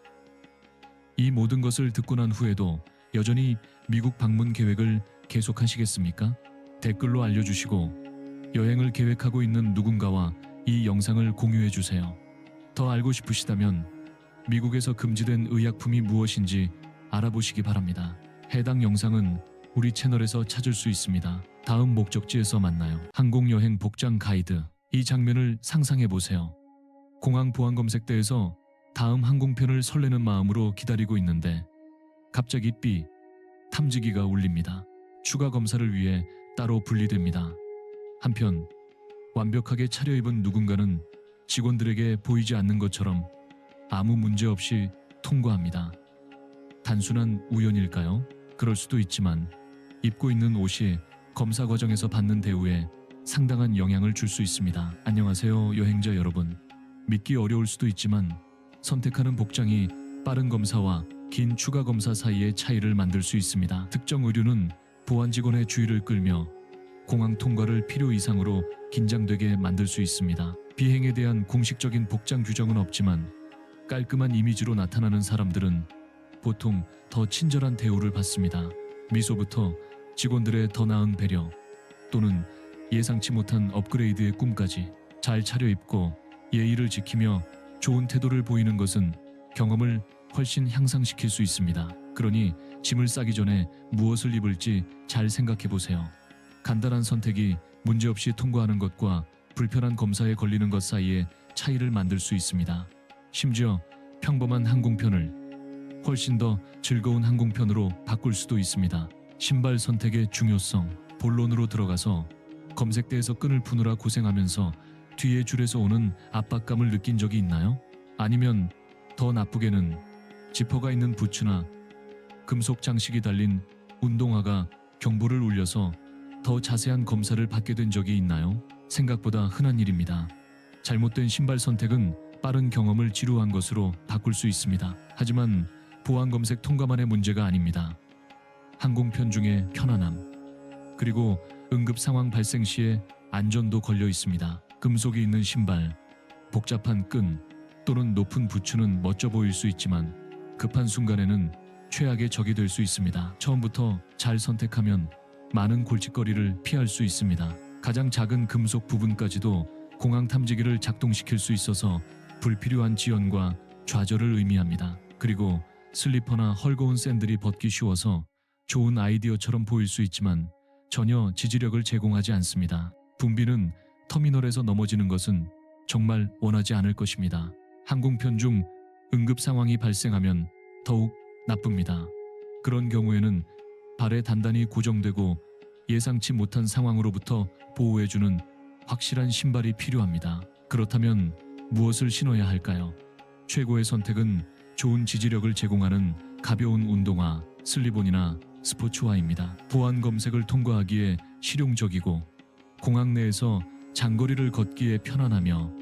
이 모든 것을 듣고 난 후에도 여전히 미국 방문 계획을 계속하시겠습니까? 댓글로 알려주시고 여행을 계획하고 있는 누군가와 이 영상을 공유해주세요. 더 알고 싶으시다면 미국에서 금지된 의약품이 무엇인지 알아보시기 바랍니다. 해당 영상은 우리 채널에서 찾을 수 있습니다. 다음 목적지에서 만나요. 항공여행 복장 가이드. 이 장면을 상상해 보세요. 공항 보안 검색대에서 다음 항공편을 설레는 마음으로 기다리고 있는데 갑자기 삐 탐지기가 울립니다. 추가 검사를 위해 따로 분리됩니다. 한편 완벽하게 차려입은 누군가는 직원들에게 보이지 않는 것처럼 아무 문제 없이 통과합니다. 단순한 우연일까요? 그럴 수도 있지만 입고 있는 옷이 검사 과정에서 받는 대우에 상당한 영향을 줄 수 있습니다. 안녕하세요, 여행자 여러분. 믿기 어려울 수도 있지만 선택하는 복장이 빠른 검사와 긴 추가 검사 사이의 차이를 만들 수 있습니다. 특정 의류는 보안 직원의 주의를 끌며 공항 통과를 필요 이상으로 긴장되게 만들 수 있습니다. 비행에 대한 공식적인 복장 규정은 없지만 깔끔한 이미지로 나타나는 사람들은 보통 더 친절한 대우를 받습니다. 미소부터 직원들의 더 나은 배려 또는 예상치 못한 업그레이드의 꿈까지 잘 차려입고 예의를 지키며 좋은 태도를 보이는 것은 경험을 훨씬 향상시킬 수 있습니다. 그러니 짐을 싸기 전에 무엇을 입을지 잘 생각해 보세요. 간단한 선택이 문제없이 통과하는 것과 불편한 검사에 걸리는 것 사이에 차이를 만들 수 있습니다. 심지어 평범한 항공편을 훨씬 더 즐거운 항공편으로 바꿀 수도 있습니다. 신발 선택의 중요성. 본론으로 들어가서 검색대에서 끈을 푸느라 고생하면서 뒤에 줄에서 오는 압박감을 느낀 적이 있나요? 아니면 더 나쁘게는 지퍼가 있는 부츠나 금속 장식이 달린 운동화가 경보를 울려서 더 자세한 검사를 받게 된 적이 있나요? 생각보다 흔한 일입니다. 잘못된 신발 선택은 빠른 경험을 지루한 것으로 바꿀 수 있습니다. 하지만 보안 검색 통과만의 문제가 아닙니다. 항공편 중에 편안함, 그리고 응급 상황 발생 시에 안전도 걸려 있습니다. 금속이 있는 신발, 복잡한 끈 또는 높은 부츠는 멋져 보일 수 있지만 급한 순간에는 최악의 적이 될 수 있습니다. 처음부터 잘 선택하면 많은 골칫거리를 피할 수 있습니다. 가장 작은 금속 부분까지도 공항 탐지기를 작동시킬 수 있어서 불필요한 지연과 좌절을 의미합니다. 그리고 슬리퍼나 헐거운 샌들이 벗기 쉬워서 좋은 아이디어처럼 보일 수 있지만 전혀 지지력을 제공하지 않습니다. 붐비는 터미널에서 넘어지는 것은 정말 원하지 않을 것입니다. 항공편 중 응급 상황이 발생하면 더욱 나쁩니다. 그런 경우에는 발에 단단히 고정되고 예상치 못한 상황으로부터 보호해주는 확실한 신발이 필요합니다. 그렇다면 무엇을 신어야 할까요? 최고의 선택은 좋은 지지력을 제공하는 가벼운 운동화, 슬리본이나 스포츠화입니다. 보안 검색을 통과하기에 실용적이고 공항 내에서 장거리를 걷기에 편안하며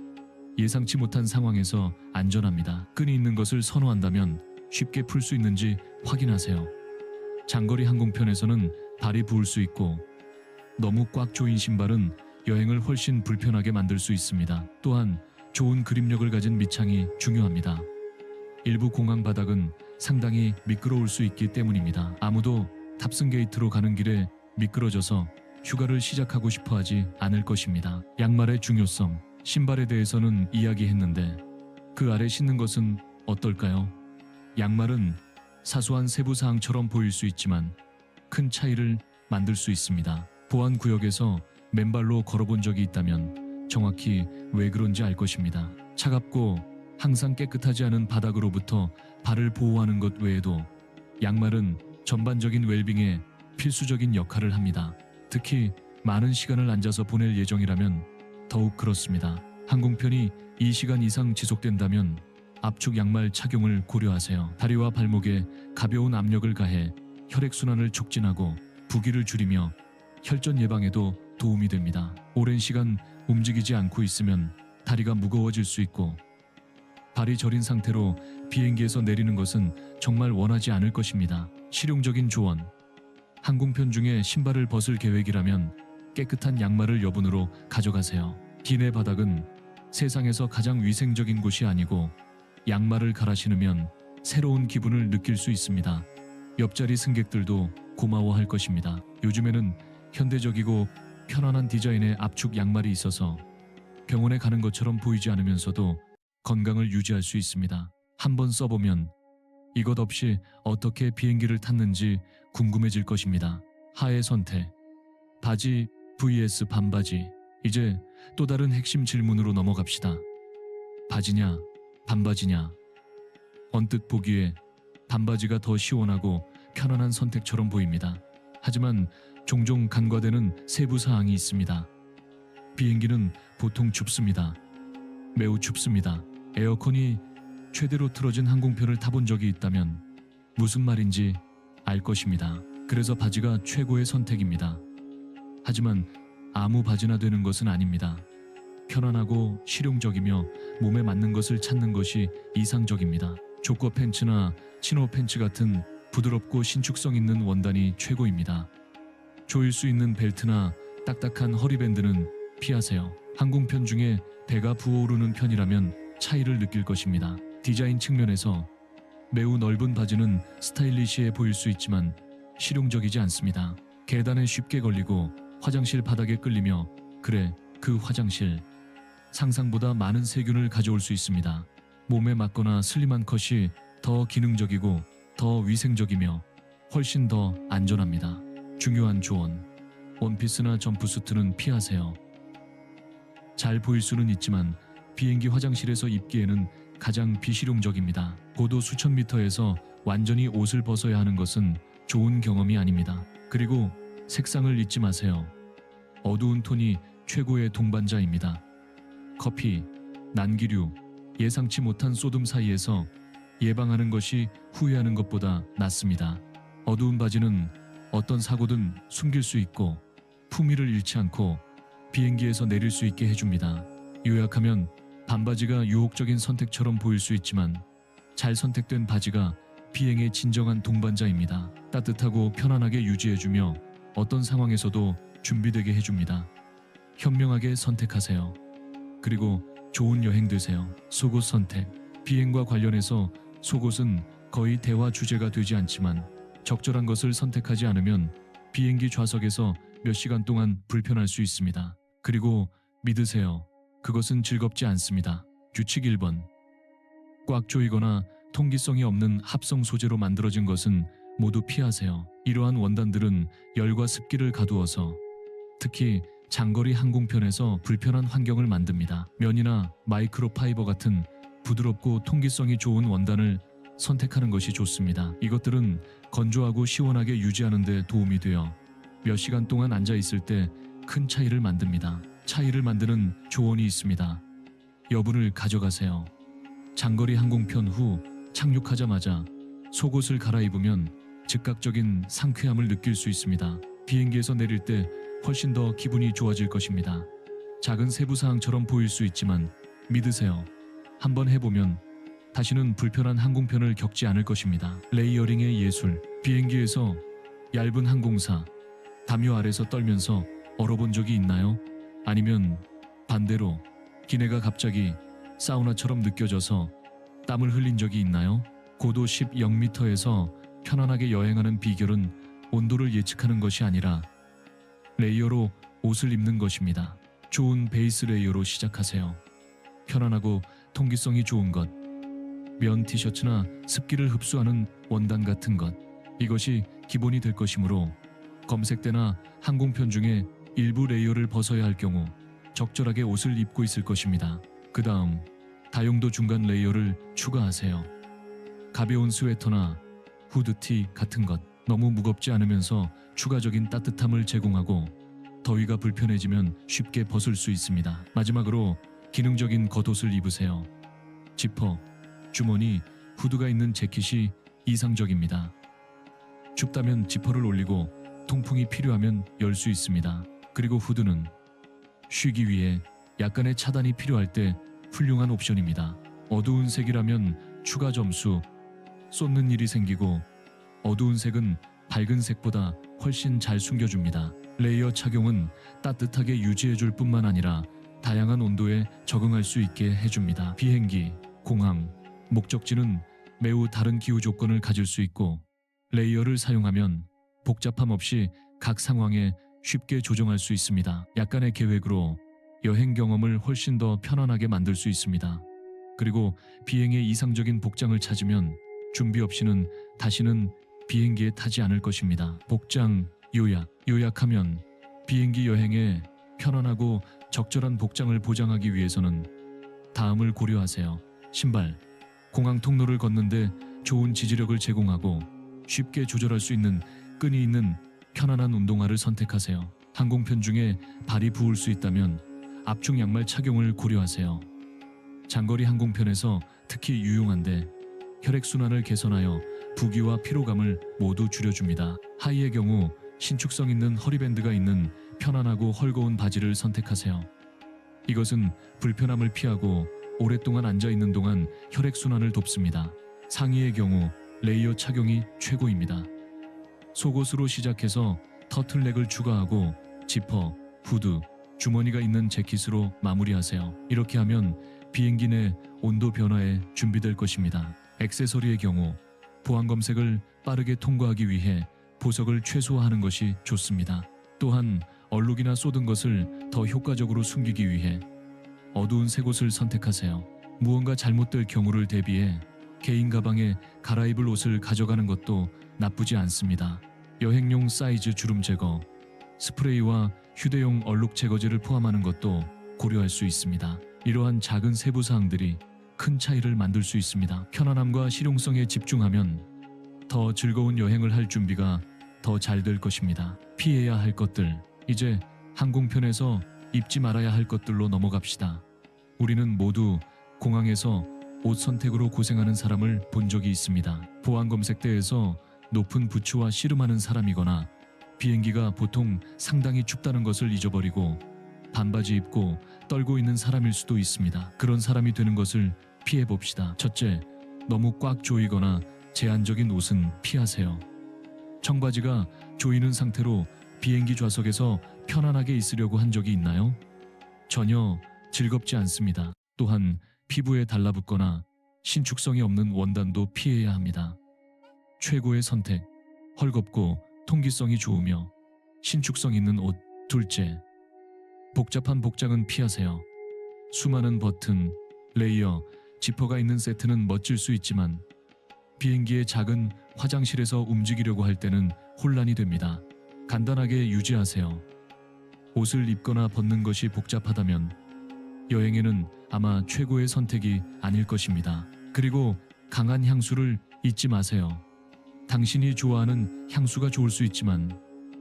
예상치 못한 상황에서 안전합니다. 끈이 있는 것을 선호한다면 쉽게 풀 수 있는지 확인하세요. 장거리 항공편에서는 발이 부을 수 있고 너무 꽉 조인 신발은 여행을 훨씬 불편하게 만들 수 있습니다. 또한 좋은 그립력을 가진 밑창이 중요합니다. 일부 공항 바닥은 상당히 미끄러울 수 있기 때문입니다. 아무도 탑승 게이트로 가는 길에 미끄러져서 휴가를 시작하고 싶어 하지 않을 것입니다. 양말의 중요성. 신발에 대해서는 이야기했는데 그 아래 신는 것은 어떨까요? 양말은 사소한 세부 사항처럼 보일 수 있지만 큰 차이를 만들 수 있습니다. 보안 구역에서 맨발로 걸어본 적이 있다면 정확히 왜 그런지 알 것입니다. 차갑고 항상 깨끗하지 않은 바닥으로부터 발을 보호하는 것 외에도 양말은 전반적인 웰빙에 필수적인 역할을 합니다. 특히 많은 시간을 앉아서 보낼 예정이라면 더욱 그렇습니다. 항공편이 2시간 이상 지속된다면 압축 양말 착용을 고려하세요. 다리와 발목에 가벼운 압력을 가해 혈액순환을 촉진하고 부기를 줄이며 혈전 예방에도 도움이 됩니다. 오랜 시간 움직이지 않고 있으면 다리가 무거워질 수 있고 발이 저린 상태로 비행기에서 내리는 것은 정말 원하지 않을 것입니다. 실용적인 조언. 항공편 중에 신발을 벗을 계획이라면 깨끗한 양말을 여분으로 가져가세요. 기내 바닥은 세상에서 가장 위생적인 곳이 아니고 양말을 갈아 신으면 새로운 기분을 느낄 수 있습니다. 옆자리 승객들도 고마워할 것입니다. 요즘에는 현대적이고 편안한 디자인의 압축 양말이 있어서 병원에 가는 것처럼 보이지 않으면서도 건강을 유지할 수 있습니다. 한번 써보면 이것 없이 어떻게 비행기를 탔는지 궁금해질 것입니다. 하의 선택. 바지 vs 반바지. 이제 또 다른 핵심 질문으로 넘어갑시다. 바지냐, 반바지냐. 언뜻 보기에 반바지가 더 시원하고 편안한 선택처럼 보입니다. 하지만 종종 간과되는 세부 사항이 있습니다. 비행기는 보통 춥습니다. 매우 춥습니다. 에어컨이 최대로 틀어진 항공편을 타본 적이 있다면 무슨 말인지 알 것입니다. 그래서 바지가 최고의 선택입니다. 하지만 아무 바지나 되는 것은 아닙니다. 편안하고 실용적이며 몸에 맞는 것을 찾는 것이 이상적입니다. 조커 팬츠나 치노 팬츠 같은 부드럽고 신축성 있는 원단이 최고입니다. 조일 수 있는 벨트나 딱딱한 허리밴드는 피하세요. 항공편 중에 배가 부어오르는 편이라면 차이를 느낄 것입니다. 디자인 측면에서 매우 넓은 바지는 스타일리시해 보일 수 있지만 실용적이지 않습니다. 계단에 쉽게 걸리고 화장실 바닥에 끌리며 그래 그 화장실 상상보다 많은 세균을 가져올 수 있습니다. 몸에 맞거나 슬림한 컷이 더 기능적이고 더 위생적이며 훨씬 더 안전합니다. 중요한 조언. 원피스나 점프수트는 피하세요. 잘 보일 수는 있지만 비행기 화장실에서 입기에는 가장 비실용적입니다. 고도 수천 미터에서 완전히 옷을 벗어야 하는 것은 좋은 경험이 아닙니다. 그리고 색상을 잊지 마세요. 어두운 톤이 최고의 동반자입니다. 커피, 난기류, 예상치 못한 소금 사이에서 예방하는 것이 후회하는 것보다 낫습니다. 어두운 바지는 어떤 사고든 숨길 수 있고 품위를 잃지 않고 비행기에서 내릴 수 있게 해줍니다. 요약하면 반바지가 유혹적인 선택처럼 보일 수 있지만 잘 선택된 바지가 비행의 진정한 동반자입니다. 따뜻하고 편안하게 유지해주며 어떤 상황에서도 준비되게 해줍니다. 현명하게 선택하세요. 그리고 좋은 여행 되세요. 속옷 선택. 비행과 관련해서 속옷은 거의 대화 주제가 되지 않지만 적절한 것을 선택하지 않으면 비행기 좌석에서 몇 시간 동안 불편할 수 있습니다. 그리고 믿으세요. 그것은 즐겁지 않습니다. 규칙 1번. 꽉 조이거나 통기성이 없는 합성 소재로 만들어진 것은 모두 피하세요. 이러한 원단들은 열과 습기를 가두어서 특히 장거리 항공편에서 불편한 환경을 만듭니다. 면이나 마이크로파이버 같은 부드럽고 통기성이 좋은 원단을 선택하는 것이 좋습니다. 이것들은 건조하고 시원하게 유지하는 데 도움이 되어 몇 시간 동안 앉아 있을 때 큰 차이를 만듭니다. 차이를 만드는 조언이 있습니다. 여분을 가져가세요. 장거리 항공편 후 착륙하자마자 속옷을 갈아입으면 즉각적인 상쾌함을 느낄 수 있습니다. 비행기에서 내릴 때 훨씬 더 기분이 좋아질 것입니다. 작은 세부사항처럼 보일 수 있지만 믿으세요. 한번 해보면 다시는 불편한 항공편을 겪지 않을 것입니다. 레이어링의 예술. 비행기에서 얇은 항공사, 담요 아래서 떨면서 얼어본 적이 있나요? 아니면 반대로 기내가 갑자기 사우나처럼 느껴져서 땀을 흘린 적이 있나요? 고도 10m에서 편안하게 여행하는 비결은 온도를 예측하는 것이 아니라 레이어로 옷을 입는 것입니다. 좋은 베이스 레이어로 시작하세요. 편안하고 통기성이 좋은 것, 면 티셔츠나 습기를 흡수하는 원단 같은 것, 이것이 기본이 될 것이므로 검색대나 항공편 중에 일부 레이어를 벗어야 할 경우 적절하게 옷을 입고 있을 것입니다. 그 다음 다용도 중간 레이어를 추가하세요. 가벼운 스웨터나 후드티 같은 것, 너무 무겁지 않으면서 추가적인 따뜻함을 제공하고 더위가 불편해지면 쉽게 벗을 수 있습니다. 마지막으로 기능적인 겉옷을 입으세요. 지퍼, 주머니, 후드가 있는 재킷이 이상적입니다. 춥다면 지퍼를 올리고 통풍이 필요하면 열 수 있습니다. 그리고 후드는 쉬기 위해 약간의 차단이 필요할 때 훌륭한 옵션입니다. 어두운 색이라면 추가 점수 쏟는 일이 생기고 어두운 색은 밝은 색보다 훨씬 잘 숨겨줍니다. 레이어 착용은 따뜻하게 유지해줄 뿐만 아니라 다양한 온도에 적응할 수 있게 해줍니다. 비행기, 공항, 목적지는 매우 다른 기후 조건을 가질 수 있고 레이어를 사용하면 복잡함 없이 각 상황에 쉽게 조정할 수 있습니다. 약간의 계획으로 여행 경험을 훨씬 더 편안하게 만들 수 있습니다. 그리고 비행의 이상적인 복장을 찾으면 준비 없이는 다시는 비행기에 타지 않을 것입니다. 복장, 요약하면 비행기 여행에 편안하고 적절한 복장을 보장하기 위해서는 다음을 고려하세요. 신발, 공항 통로를 걷는데 좋은 지지력을 제공하고 쉽게 조절할 수 있는 끈이 있는 편안한 운동화를 선택하세요. 항공편 중에 발이 부을 수 있다면 압축 양말 착용을 고려하세요. 장거리 항공편에서 특히 유용한데 혈액순환을 개선하여 부기와 피로감을 모두 줄여줍니다. 하의의 경우 신축성 있는 허리밴드가 있는 편안하고 헐거운 바지를 선택하세요. 이것은 불편함을 피하고 오랫동안 앉아있는 동안 혈액순환을 돕습니다. 상의의 경우 레이어 착용이 최고입니다. 속옷으로 시작해서 터틀넥을 추가하고 지퍼, 후드, 주머니가 있는 재킷으로 마무리하세요. 이렇게 하면 비행기 내 온도 변화에 준비될 것입니다. 액세서리의 경우 보안 검색을 빠르게 통과하기 위해 보석을 최소화하는 것이 좋습니다. 또한 얼룩이나 쏟은 것을 더 효과적으로 숨기기 위해 어두운 색옷을 선택하세요. 무언가 잘못될 경우를 대비해 개인 가방에 갈아입을 옷을 가져가는 것도 나쁘지 않습니다. 여행용 사이즈 주름 제거, 스프레이와 휴대용 얼룩 제거제를 포함하는 것도 고려할 수 있습니다. 이러한 작은 세부 사항들이 큰 차이를 만들 수 있습니다. 편안함과 실용성에 집중하면 더 즐거운 여행을 할 준비가 더 잘 될 것입니다. 피해야 할 것들, 이제 항공편에서 입지 말아야 할 것들로 넘어갑시다. 우리는 모두 공항에서 옷 선택으로 고생하는 사람을 본 적이 있습니다. 보안 검색대에서 높은 부츠와 씨름하는 사람이거나 비행기가 보통 상당히 춥다는 것을 잊어버리고 반바지 입고 떨고 있는 사람일 수도 있습니다. 그런 사람이 되는 것을 피해 봅시다. 첫째, 너무 꽉 조이거나 제한적인 옷은 피하세요. 청바지가 조이는 상태로 비행기 좌석에서 편안하게 있으려고 한 적이 있나요? 전혀 즐겁지 않습니다. 또한 피부에 달라붙거나 신축성이 없는 원단도 피해야 합니다. 최고의 선택, 헐겁고 통기성이 좋으며 신축성 있는 옷. 둘째, 복잡한 복장은 피하세요. 수많은 버튼, 레이어, 지퍼가 있는 세트는 멋질 수 있지만 비행기의 작은 화장실에서 움직이려고 할 때는 혼란이 됩니다. 간단하게 유지하세요. 옷을 입거나 벗는 것이 복잡하다면 여행에는 아마 최고의 선택이 아닐 것입니다. 그리고 강한 향수를 잊지 마세요. 당신이 좋아하는 향수가 좋을 수 있지만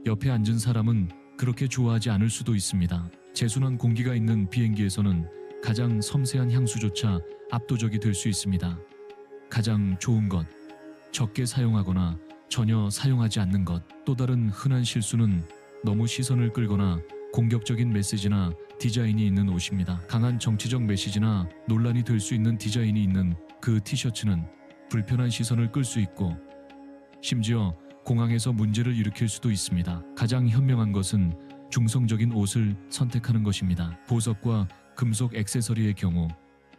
옆에 앉은 사람은 그렇게 좋아하지 않을 수도 있습니다. 제순환 공기가 있는 비행기에서는 가장 섬세한 향수조차 압도적이 될 수 있습니다. 가장 좋은 것, 적게 사용하거나 전혀 사용하지 않는 것. 또 다른 흔한 실수는 너무 시선을 끌거나 공격적인 메시지나 디자인이 있는 옷입니다. 강한 정치적 메시지나 논란이 될 수 있는 디자인이 있는 그 티셔츠는 불편한 시선을 끌 수 있고 심지어 공항에서 문제를 일으킬 수도 있습니다. 가장 현명한 것은 중성적인 옷을 선택하는 것입니다. 보석과 금속 액세서리의 경우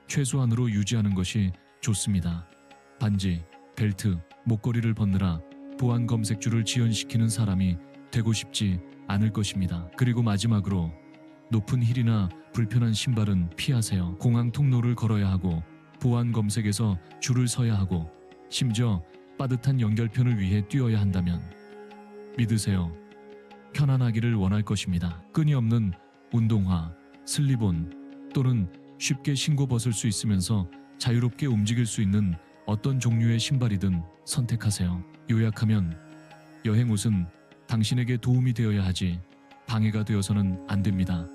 최소한으로 유지하는 것이 좋습니다. 반지, 벨트, 목걸이를 벗느라 보안 검색줄을 지연시키는 사람이 되고 싶지 않을 것입니다. 그리고 마지막으로 높은 힐이나 불편한 신발은 피하세요. 공항 통로를 걸어야 하고 보안 검색에서 줄을 서야 하고 심지어 빠듯한 연결편을 위해 뛰어야 한다면 믿으세요. 편안하기를 원할 것입니다. 끈이 없는 운동화, 슬립온 또는 쉽게 신고 벗을 수 있으면서 자유롭게 움직일 수 있는 어떤 종류의 신발이든 선택하세요. 요약하면 여행 옷은 당신에게 도움이 되어야 하지 방해가 되어서는 안 됩니다.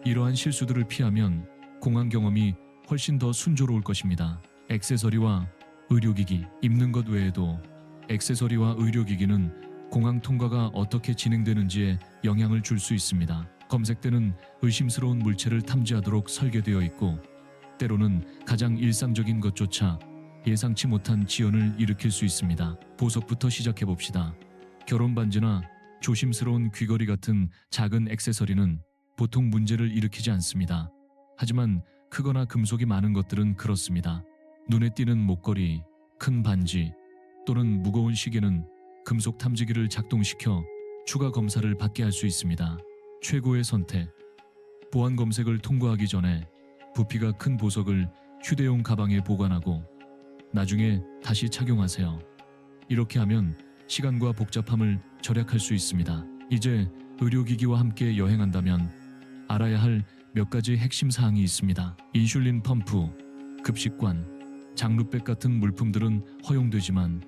이러한 실수들을 피하면 공항 경험이 훨씬 더 순조로울 것입니다. 액세서리와 의료기기, 입는 것 외에도 액세서리와 의료기기는 공항 통과가 어떻게 진행되는지에 영향을 줄 수 있습니다. 검색대는 의심스러운 물체를 탐지하도록 설계되어 있고 때로는 가장 일상적인 것조차 예상치 못한 지연을 일으킬 수 있습니다. 보석부터 시작해 봅시다. 결혼 반지나 조심스러운 귀걸이 같은 작은 액세서리는 보통 문제를 일으키지 않습니다. 하지만 크거나 금속이 많은 것들은 그렇습니다. 눈에 띄는 목걸이, 큰 반지 또는 무거운 시계는 금속 탐지기를 작동시켜 추가 검사를 받게 할 수 있습니다. 최고의 선택. 보안 검색을 통과하기 전에 부피가 큰 보석을 휴대용 가방에 보관하고 나중에 다시 착용하세요. 이렇게 하면 시간과 복잡함을 절약할 수 있습니다. 이제 의료기기와 함께 여행한다면 알아야 할 몇 가지 핵심 사항이 있습니다. 인슐린 펌프, 급식관, 장루백 같은 물품들은 허용되지만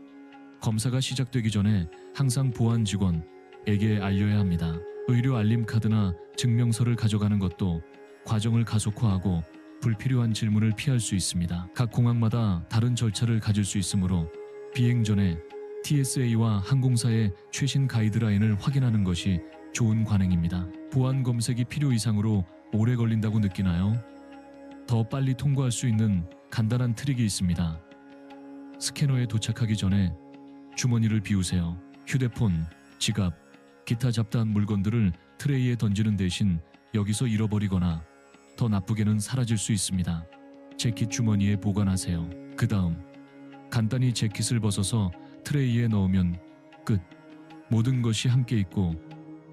검사가 시작되기 전에 항상 보안 직원에게 알려야 합니다. 의료 알림 카드나 증명서를 가져가는 것도 과정을 가속화하고 불필요한 질문을 피할 수 있습니다. 각 공항마다 다른 절차를 가질 수 있으므로 비행 전에 TSA와 항공사의 최신 가이드라인을 확인하는 것이 좋은 관행입니다. 보안 검색이 필요 이상으로 오래 걸린다고 느끼나요? 더 빨리 통과할 수 있는 간단한 트릭이 있습니다. 스캐너에 도착하기 전에 주머니를 비우세요. 휴대폰, 지갑, 기타 잡다한 물건들을 트레이에 던지는 대신 여기서 잃어버리거나 더 나쁘게는 사라질 수 있습니다. 재킷 주머니에 보관하세요. 그 다음 간단히 재킷을 벗어서 트레이에 넣으면 끝. 모든 것이 함께 있고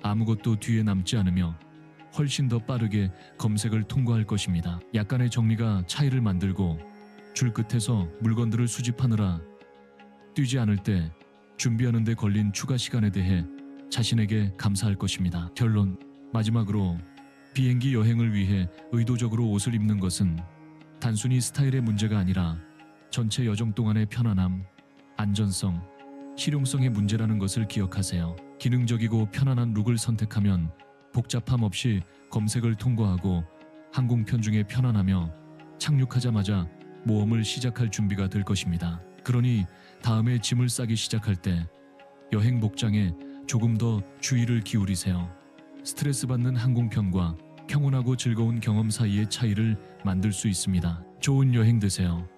아무것도 뒤에 남지 않으며 훨씬 더 빠르게 검색을 통과할 것입니다. 약간의 정리가 차이를 만들고 줄 끝에서 물건들을 수집하느라 뛰지 않을 때 준비하는 데 걸린 추가 시간에 대해 자신에게 감사할 것입니다. 결론. 마지막으로 비행기 여행을 위해 의도적으로 옷을 입는 것은 단순히 스타일의 문제가 아니라 전체 여정 동안의 편안함, 안전성, 실용성의 문제라는 것을 기억하세요. 기능적이고 편안한 룩을 선택하면 복잡함 없이 검색을 통과하고 항공편 중에 편안하며 착륙하자마자 모험을 시작할 준비가 될 것입니다. 그러니 다음에 짐을 싸기 시작할 때 여행 복장에 조금 더 주의를 기울이세요. 스트레스 받는 항공편과 평온하고 즐거운 경험 사이의 차이를 만들 수 있습니다. 좋은 여행 되세요.